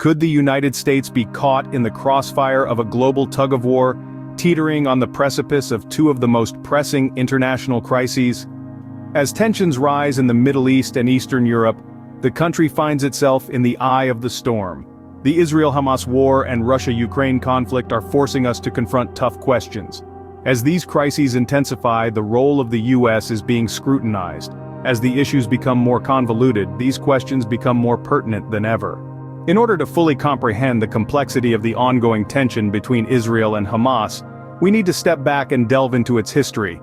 Could the United States be caught in the crossfire of a global tug-of-war, teetering on the precipice of two of the most pressing international crises? As tensions rise in the Middle East and Eastern Europe, the country finds itself in the eye of the storm. The Israel-Hamas war and Russia-Ukraine conflict are forcing us to confront tough questions. As these crises intensify, the role of the U.S. is being scrutinized. As the issues become more convoluted, these questions become more pertinent than ever. In order to fully comprehend the complexity of the ongoing tension between Israel and Hamas, we need to step back and delve into its history.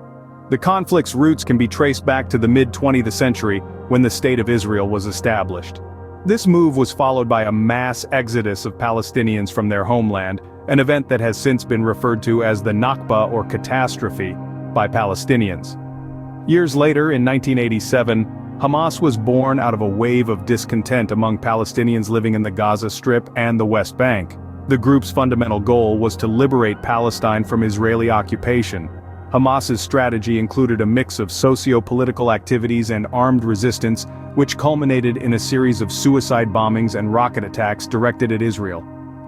The conflict's roots can be traced back to the mid-20th century, when the State of Israel was established. This move was followed by a mass exodus of Palestinians from their homeland, an event that has since been referred to as the Nakba or catastrophe by Palestinians. Years later, in 1987, Hamas was born out of a wave of discontent among Palestinians living in the Gaza Strip and the West Bank. The group's fundamental goal was to liberate Palestine from Israeli occupation. Hamas's strategy included a mix of socio-political activities and armed resistance, which culminated in a series of suicide bombings and rocket attacks directed at Israel.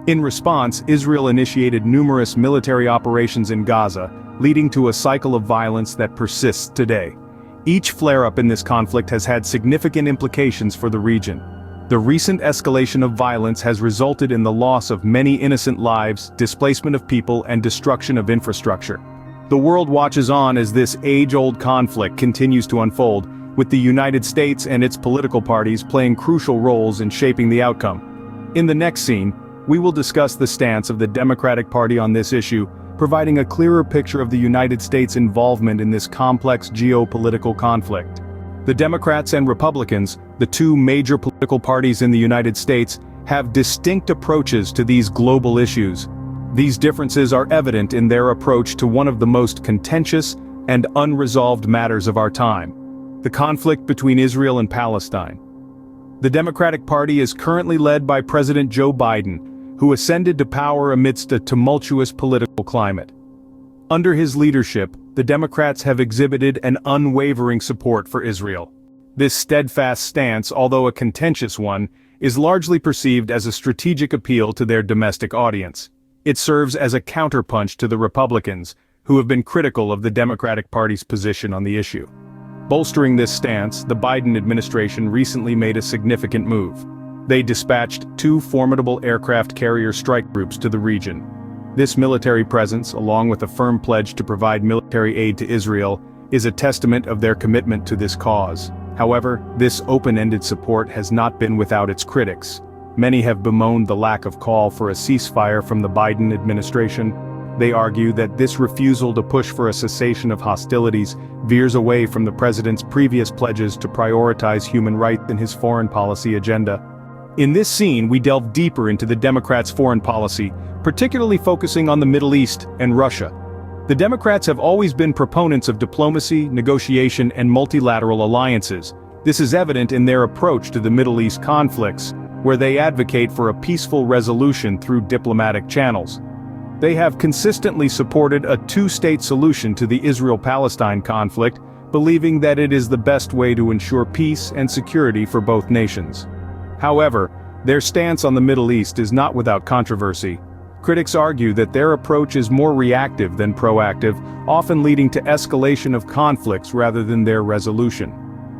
In response, Israel initiated numerous military operations in Gaza, leading to a cycle of violence that persists today. Each flare-up in this conflict has had significant implications for the region. The recent escalation of violence has resulted in the loss of many innocent lives, displacement of people, and destruction of infrastructure. The world watches on as this age-old conflict continues to unfold, with the United States and its political parties playing crucial roles in shaping the outcome. In the next scene, we will discuss the stance of the Democratic Party on this issue, providing a clearer picture of the United States' involvement in this complex geopolitical conflict. The Democrats and Republicans, the two major political parties in the United States, have distinct approaches to these global issues. These differences are evident in their approach to one of the most contentious and unresolved matters of our time: the conflict between Israel and Palestine. The Democratic Party is currently led by President Joe Biden, who ascended to power amidst a tumultuous political climate. Under his leadership, the Democrats have exhibited an unwavering support for Israel. This steadfast stance, although a contentious one, is largely perceived as a strategic appeal to their domestic audience. It serves as a counterpunch to the Republicans, who have been critical of the Democratic Party's position on the issue. Bolstering this stance, the Biden administration recently made a significant move. They dispatched two formidable aircraft carrier strike groups to the region. This military presence, along with a firm pledge to provide military aid to Israel, is a testament of their commitment to this cause. However, this open-ended support has not been without its critics. Many have bemoaned the lack of call for a ceasefire from the Biden administration. They argue that this refusal to push for a cessation of hostilities veers away from the president's previous pledges to prioritize human rights in his foreign policy agenda. In this scene, we delve deeper into the Democrats' foreign policy, particularly focusing on the Middle East and Russia. The Democrats have always been proponents of diplomacy, negotiation, and multilateral alliances. This is evident in their approach to the Middle East conflicts, where they advocate for a peaceful resolution through diplomatic channels. They have consistently supported a two-state solution to the Israel-Palestine conflict, believing that it is the best way to ensure peace and security for both nations. However, their stance on the Middle East is not without controversy. Critics argue that their approach is more reactive than proactive, often leading to escalation of conflicts rather than their resolution.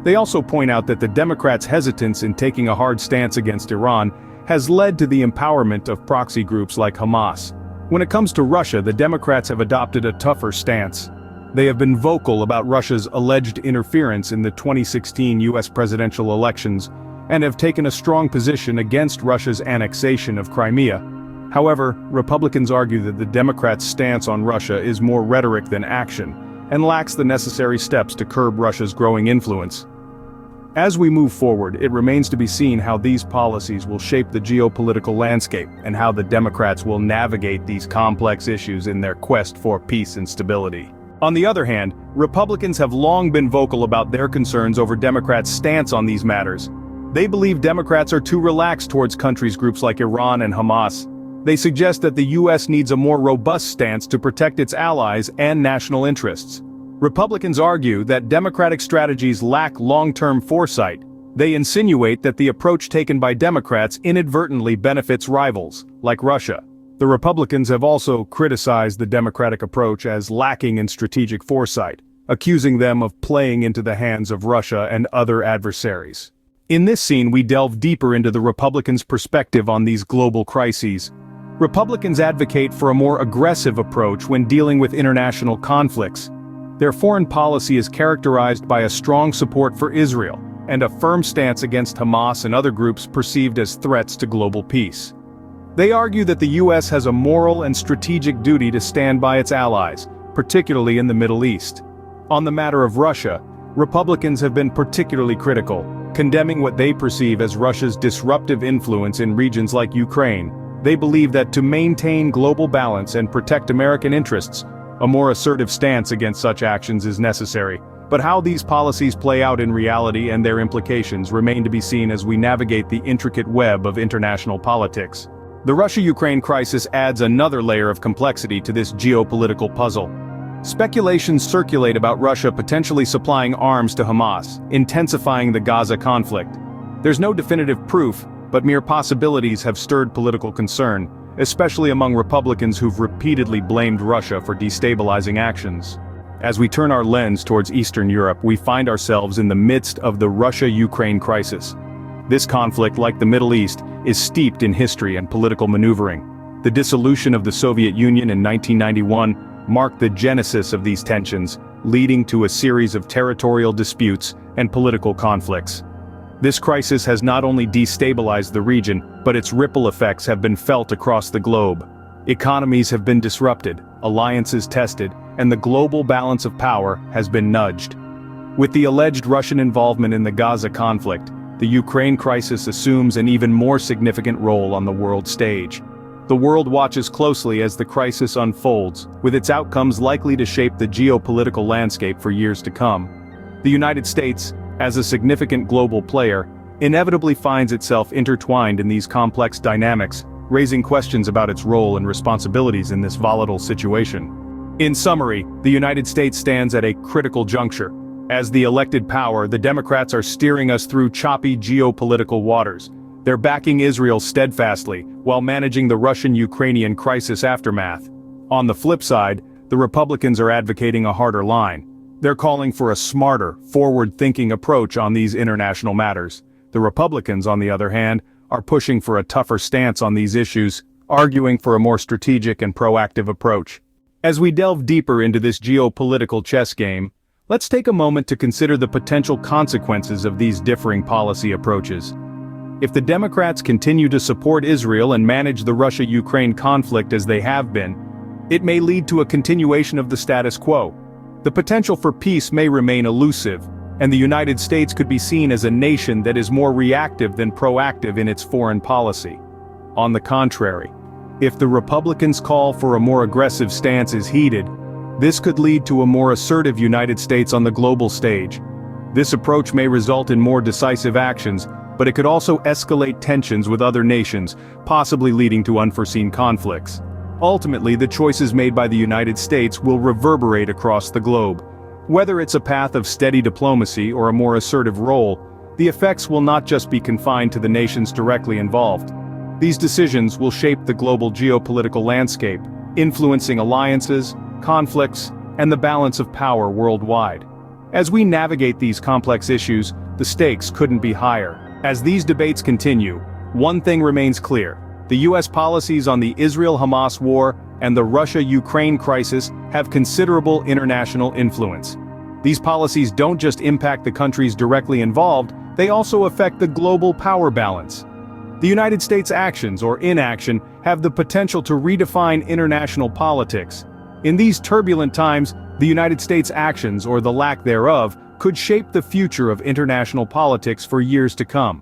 They also point out that the Democrats' hesitance in taking a hard stance against Iran has led to the empowerment of proxy groups like Hamas. When it comes to Russia, the Democrats have adopted a tougher stance. They have been vocal about Russia's alleged interference in the 2016 US presidential elections, and have taken a strong position against Russia's annexation of Crimea. However, Republicans argue that the Democrats' stance on Russia is more rhetoric than action, and lacks the necessary steps to curb Russia's growing influence. As we move forward, it remains to be seen how these policies will shape the geopolitical landscape, and how the Democrats will navigate these complex issues in their quest for peace and stability. On the other hand, Republicans have long been vocal about their concerns over Democrats' stance on these matters. They believe Democrats are too relaxed towards groups like Iran and Hamas. They suggest that the U.S. needs a more robust stance to protect its allies and national interests. Republicans argue that Democratic strategies lack long-term foresight. They insinuate that the approach taken by Democrats inadvertently benefits rivals, like Russia. The Republicans have also criticized the Democratic approach as lacking in strategic foresight, accusing them of playing into the hands of Russia and other adversaries. In this scene, we delve deeper into the Republicans' perspective on these global crises. Republicans advocate for a more aggressive approach when dealing with international conflicts. Their foreign policy is characterized by a strong support for Israel, and a firm stance against Hamas and other groups perceived as threats to global peace. They argue that the U.S. has a moral and strategic duty to stand by its allies, particularly in the Middle East. On the matter of Russia, Republicans have been particularly critical, condemning what they perceive as Russia's disruptive influence in regions like Ukraine. They believe that to maintain global balance and protect American interests, a more assertive stance against such actions is necessary. But how these policies play out in reality and their implications remain to be seen as we navigate the intricate web of international politics. The Russia-Ukraine crisis adds another layer of complexity to this geopolitical puzzle. Speculations circulate about Russia potentially supplying arms to Hamas, intensifying the Gaza conflict. There's no definitive proof, but mere possibilities have stirred political concern, especially among Republicans who've repeatedly blamed Russia for destabilizing actions. As we turn our lens towards Eastern Europe, we find ourselves in the midst of the Russia-Ukraine crisis. This conflict, like the Middle East, is steeped in history and political maneuvering. The dissolution of the Soviet Union in 1991 marked the genesis of these tensions, leading to a series of territorial disputes and political conflicts. This crisis has not only destabilized the region, but its ripple effects have been felt across the globe. Economies have been disrupted, alliances tested, and the global balance of power has been nudged. With the alleged Russian involvement in the Gaza conflict, the Ukraine crisis assumes an even more significant role on the world stage. The world watches closely as the crisis unfolds, with its outcomes likely to shape the geopolitical landscape for years to come. The United States, as a significant global player, inevitably finds itself intertwined in these complex dynamics, raising questions about its role and responsibilities in this volatile situation. In summary, the United States stands at a critical juncture. As the elected power, the Democrats are steering us through choppy geopolitical waters. They're backing Israel steadfastly, while managing the Russian-Ukrainian crisis aftermath. On the flip side, the Republicans are advocating a harder line. They're calling for a smarter, forward-thinking approach on these international matters. The Republicans, on the other hand, are pushing for a tougher stance on these issues, arguing for a more strategic and proactive approach. As we delve deeper into this geopolitical chess game, let's take a moment to consider the potential consequences of these differing policy approaches. If the Democrats continue to support Israel and manage the Russia-Ukraine conflict as they have been, it may lead to a continuation of the status quo. The potential for peace may remain elusive, and the United States could be seen as a nation that is more reactive than proactive in its foreign policy. On the contrary, if the Republicans' call for a more aggressive stance is heeded, this could lead to a more assertive United States on the global stage. This approach may result in more decisive actions, but it could also escalate tensions with other nations, possibly leading to unforeseen conflicts. Ultimately, the choices made by the United States will reverberate across the globe. Whether it's a path of steady diplomacy or a more assertive role, the effects will not just be confined to the nations directly involved. These decisions will shape the global geopolitical landscape, influencing alliances, conflicts, and the balance of power worldwide. As we navigate these complex issues, the stakes couldn't be higher. As these debates continue, one thing remains clear. The U.S. policies on the Israel-Hamas war and the Russia-Ukraine crisis have considerable international influence. These policies don't just impact the countries directly involved, they also affect the global power balance. The United States' actions or inaction have the potential to redefine international politics. In these turbulent times, the United States' actions or the lack thereof could shape the future of international politics for years to come.